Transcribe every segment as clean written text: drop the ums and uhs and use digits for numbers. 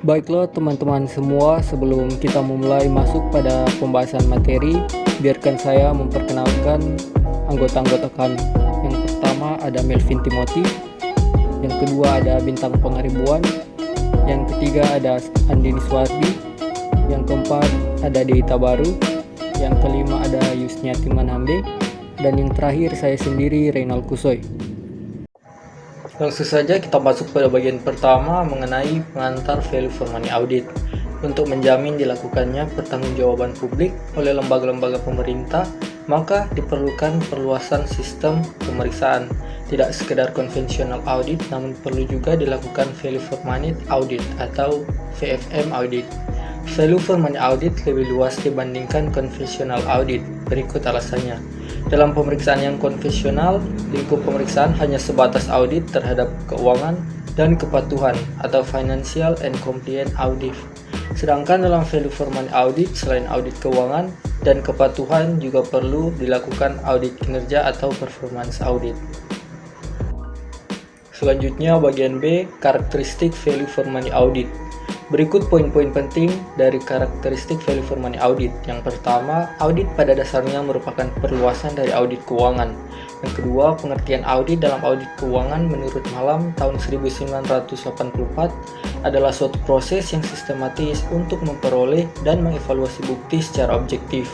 Baiklah teman-teman semua, sebelum kita memulai masuk pada pembahasan materi, biarkan saya memperkenalkan anggota-anggota kami. Yang pertama ada Melvin Timothy, yang kedua ada Bintang Pangaribuan, yang ketiga ada Andini Swardi, yang keempat ada Deita Baru, yang kelima ada Yusniati Manambe, dan yang terakhir saya sendiri, Reynald Kusoy. Langsung saja kita masuk pada bagian pertama mengenai pengantar value for money audit. Untuk menjamin dilakukannya pertanggungjawaban publik oleh lembaga-lembaga pemerintah, maka diperlukan perluasan sistem pemeriksaan. Tidak sekedar konvensional audit, namun perlu juga dilakukan value for money audit atau VFM audit. Value for money audit lebih luas dibandingkan konvensional audit. Berikut alasannya. Dalam pemeriksaan yang konvensional, lingkup pemeriksaan hanya sebatas audit terhadap keuangan dan kepatuhan atau financial and compliance audit. Sedangkan dalam value for money audit, selain audit keuangan dan kepatuhan juga perlu dilakukan audit kinerja atau performance audit. Selanjutnya bagian B, karakteristik value for money audit. Berikut poin-poin penting dari karakteristik value for money audit. Yang pertama, audit pada dasarnya merupakan perluasan dari audit keuangan. Yang kedua, pengertian audit dalam audit keuangan menurut Malam tahun 1984 adalah suatu proses yang sistematis untuk memperoleh dan mengevaluasi bukti secara objektif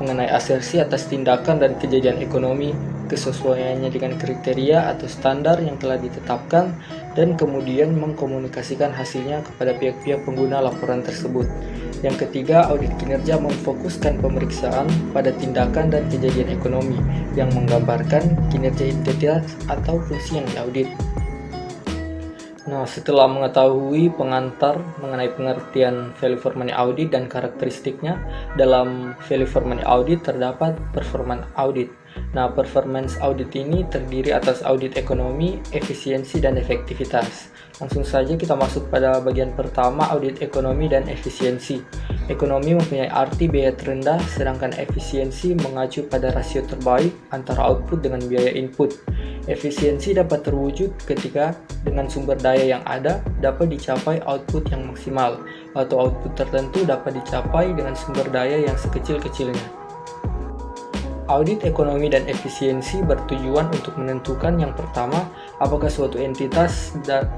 mengenai asersi atas tindakan dan kejadian ekonomi, kesesuaiannya dengan kriteria atau standar yang telah ditetapkan, dan kemudian mengkomunikasikan hasilnya kepada pihak-pihak pengguna laporan tersebut. Yang ketiga, audit kinerja memfokuskan pemeriksaan pada tindakan dan kejadian ekonomi yang menggambarkan kinerja entitas atau fungsi yang diaudit. Nah, setelah mengetahui pengantar mengenai pengertian value for money audit dan karakteristiknya, dalam value for money audit terdapat performance audit. Nah, performance audit ini terdiri atas audit ekonomi, efisiensi, dan efektivitas. Langsung saja kita masuk pada bagian pertama, audit ekonomi dan efisiensi. Ekonomi mempunyai arti biaya terendah, sedangkan efisiensi mengacu pada rasio terbaik antara output dengan biaya input. Efisiensi dapat terwujud ketika dengan sumber daya yang ada dapat dicapai output yang maksimal, atau output tertentu dapat dicapai dengan sumber daya yang sekecil-kecilnya. Audit ekonomi dan efisiensi bertujuan untuk menentukan yang pertama, apakah suatu entitas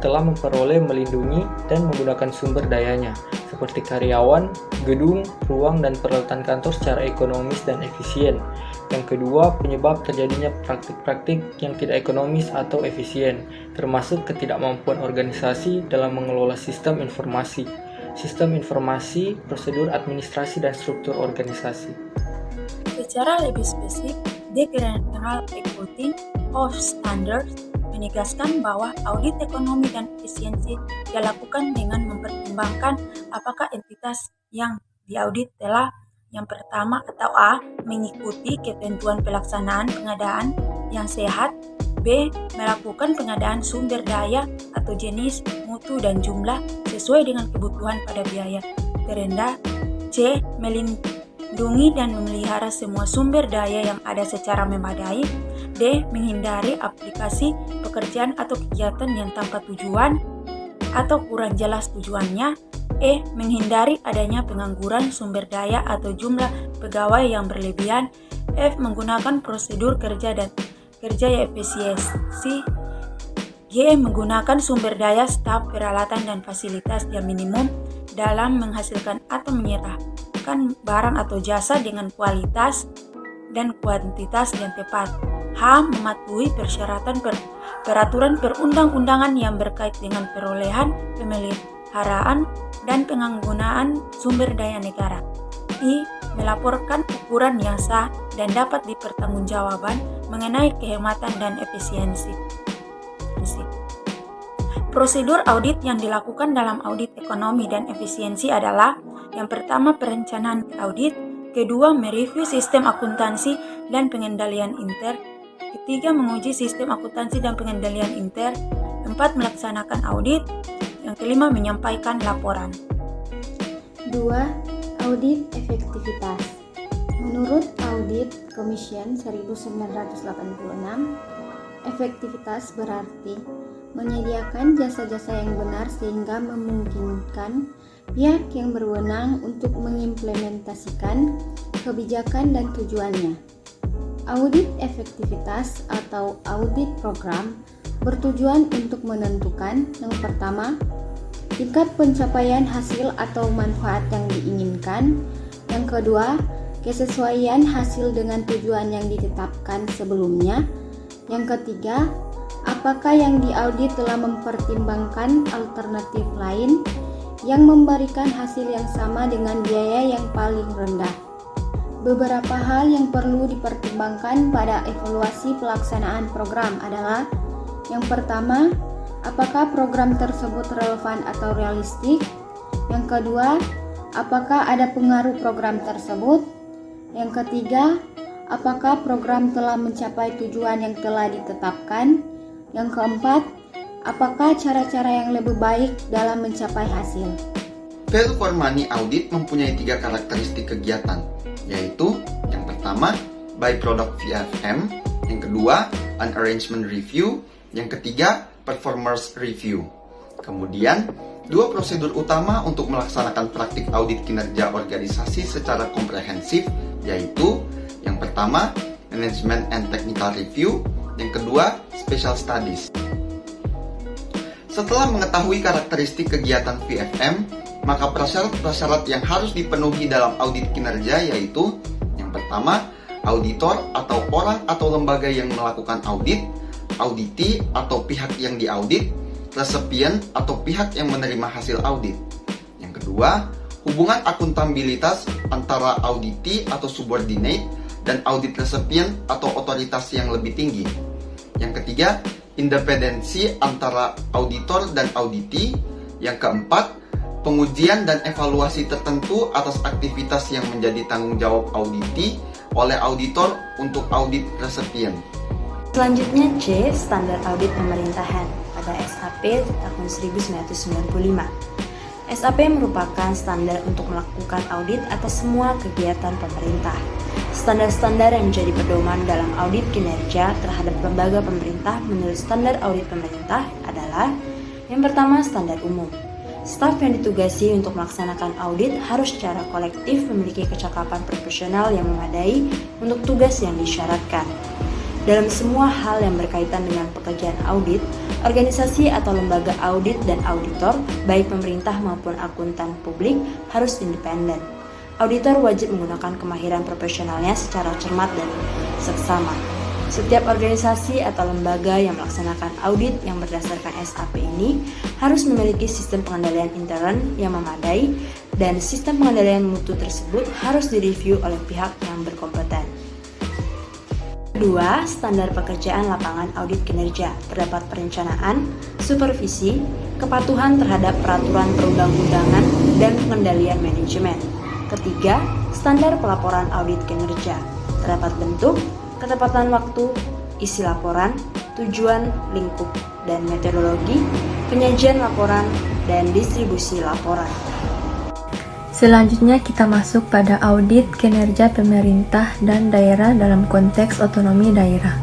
telah memperoleh, melindungi, dan menggunakan sumber dayanya, seperti karyawan, gedung, ruang, dan peralatan kantor secara ekonomis dan efisien. Yang kedua, penyebab terjadinya praktik-praktik yang tidak ekonomis atau efisien, termasuk ketidakmampuan organisasi dalam mengelola sistem informasi, prosedur administrasi, dan struktur organisasi. Secara lebih spesifik, The General Accounting of Standards menegaskan bahwa audit ekonomi dan efisiensi dilakukan dengan mempertimbangkan apakah entitas yang diaudit telah yang pertama atau A. mengikuti ketentuan pelaksanaan pengadaan yang sehat, B. melakukan pengadaan sumber daya atau jenis, mutu, dan jumlah sesuai dengan kebutuhan pada biaya terendah, C. melindungi dan memelihara semua sumber daya yang ada secara memadai, D. menghindari aplikasi pekerjaan atau kegiatan yang tanpa tujuan atau kurang jelas tujuannya, E. menghindari adanya pengangguran sumber daya atau jumlah pegawai yang berlebihan, F. menggunakan prosedur kerja yang efisiensi, G. menggunakan sumber daya, staf, peralatan, dan fasilitas yang minimum dalam menghasilkan atau menyerahkan barang atau jasa dengan kualitas dan kuantitas yang tepat. H. mematuhi persyaratan peraturan perundang-undangan yang berkait dengan perolehan, pemeliharaan, dan penggunaan sumber daya negara. I. melaporkan ukuran yang sah dan dapat dipertanggungjawabkan mengenai kehematan dan efisiensi. Prosedur audit yang dilakukan dalam audit ekonomi dan efisiensi adalah: yang pertama, perencanaan audit; kedua, mereview sistem akuntansi dan pengendalian inter; ketiga, menguji sistem akuntansi dan pengendalian inter; empat, melaksanakan audit; yang kelima, menyampaikan laporan. 2. Audit efektivitas. Menurut Audit Commission 1986, efektivitas berarti menyediakan jasa-jasa yang benar sehingga memungkinkan pihak yang berwenang untuk mengimplementasikan kebijakan dan tujuannya. Audit efektivitas atau audit program bertujuan untuk menentukan yang pertama, tingkat pencapaian hasil atau manfaat yang diinginkan. Yang kedua, kesesuaian hasil dengan tujuan yang ditetapkan sebelumnya. Yang ketiga, apakah yang diaudit telah mempertimbangkan alternatif lain yang memberikan hasil yang sama dengan biaya yang paling rendah. Beberapa hal yang perlu dipertimbangkan pada evaluasi pelaksanaan program adalah: yang pertama, apakah program tersebut relevan atau realistik? Yang kedua, apakah ada pengaruh program tersebut? Yang ketiga, apakah program telah mencapai tujuan yang telah ditetapkan? Yang keempat, apakah cara-cara yang lebih baik dalam mencapai hasil? Value for Money Audit mempunyai 3 karakteristik kegiatan, yaitu yang pertama, by product VFM, yang kedua, an arrangement review, yang ketiga, performance review. Kemudian, 2 prosedur utama untuk melaksanakan praktik audit kinerja organisasi secara komprehensif, yaitu yang pertama, management and technical review, yang kedua, special studies. Setelah mengetahui karakteristik kegiatan VFM, maka prasyarat-prasyarat yang harus dipenuhi dalam audit kinerja yaitu yang pertama, auditor atau orang atau lembaga yang melakukan audit, auditi atau pihak yang diaudit, resipien atau pihak yang menerima hasil audit. Yang kedua, hubungan akuntabilitas antara auditi atau subordinate dan audit resipien atau otoritas yang lebih tinggi. Yang ketiga, independensi antara auditor dan auditi. Yang keempat, pengujian dan evaluasi tertentu atas aktivitas yang menjadi tanggung jawab auditi oleh auditor untuk audit resipien. Selanjutnya C, standar audit pemerintahan pada SAP tahun 1995. SAP merupakan standar untuk melakukan audit atas semua kegiatan pemerintah. Standar-standar yang menjadi pedoman dalam audit kinerja terhadap lembaga pemerintah menurut standar audit pemerintah adalah: yang pertama, standar umum. Staf yang ditugasi untuk melaksanakan audit harus secara kolektif memiliki kecakapan profesional yang memadai untuk tugas yang disyaratkan. Dalam semua hal yang berkaitan dengan pekerjaan audit, organisasi atau lembaga audit dan auditor, baik pemerintah maupun akuntan publik, harus independen. Auditor wajib menggunakan kemahiran profesionalnya secara cermat dan seksama. Setiap organisasi atau lembaga yang melaksanakan audit yang berdasarkan SAP ini harus memiliki sistem pengendalian intern yang memadai, dan sistem pengendalian mutu tersebut harus direview oleh pihak yang berkompeten. Kedua, standar pekerjaan lapangan audit kinerja. Terdapat perencanaan, supervisi, kepatuhan terhadap peraturan perundang-undangan, dan pengendalian manajemen. Ketiga, standar pelaporan audit kinerja. Terdapat bentuk, ketepatan waktu, isi laporan, tujuan, lingkup, dan metodologi, penyajian laporan, dan distribusi laporan. Selanjutnya kita masuk pada audit kinerja pemerintah dan daerah dalam konteks otonomi daerah.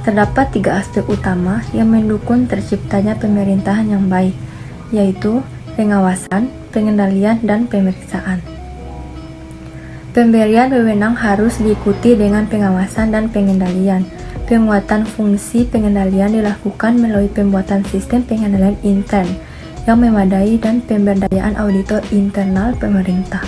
Terdapat 3 aspek utama yang mendukung terciptanya pemerintahan yang baik, yaitu pengawasan, pengendalian, dan pemeriksaan. Pemberian wewenang harus diikuti dengan pengawasan dan pengendalian. Penguatan fungsi pengendalian dilakukan melalui pembuatan sistem pengendalian intern yang memadai dan pemberdayaan auditor internal pemerintah.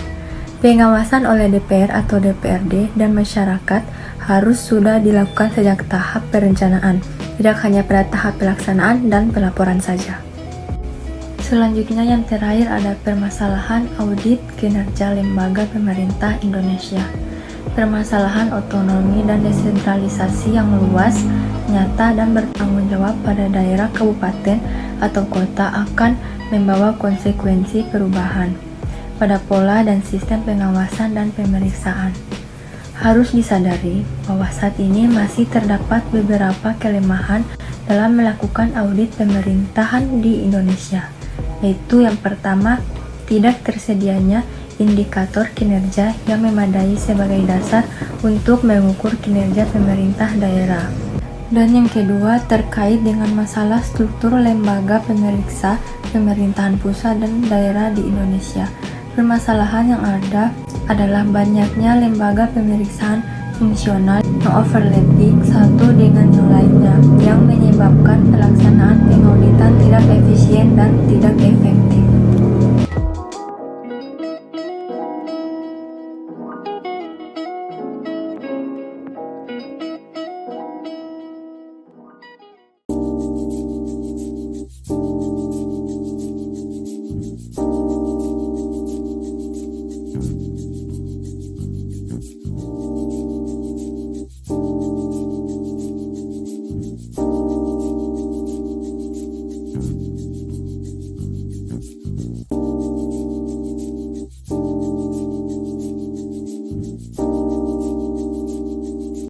Pengawasan oleh DPR atau DPRD dan masyarakat harus sudah dilakukan sejak tahap perencanaan, tidak hanya pada tahap pelaksanaan dan pelaporan saja. Selanjutnya yang terakhir ada permasalahan audit kinerja lembaga pemerintah Indonesia. Permasalahan otonomi dan desentralisasi yang luas, nyata, dan bertanggung jawab pada daerah, kabupaten, atau kota akan membawa konsekuensi perubahan pada pola dan sistem pengawasan dan pemeriksaan. Harus disadari bahwa saat ini masih terdapat beberapa kelemahan dalam melakukan audit pemerintahan di Indonesia, yaitu yang pertama, tidak tersedianya indikator kinerja yang memadai sebagai dasar untuk mengukur kinerja pemerintah daerah. Dan yang kedua terkait dengan masalah struktur lembaga pemeriksa pemerintahan pusat dan daerah di Indonesia. Permasalahan yang ada adalah banyaknya lembaga pemeriksaan fungsional yang overlapping satu dengan yang lainnya, yang menyebabkan pelaksanaan pengauditan tidak efisien dan tidak efektif.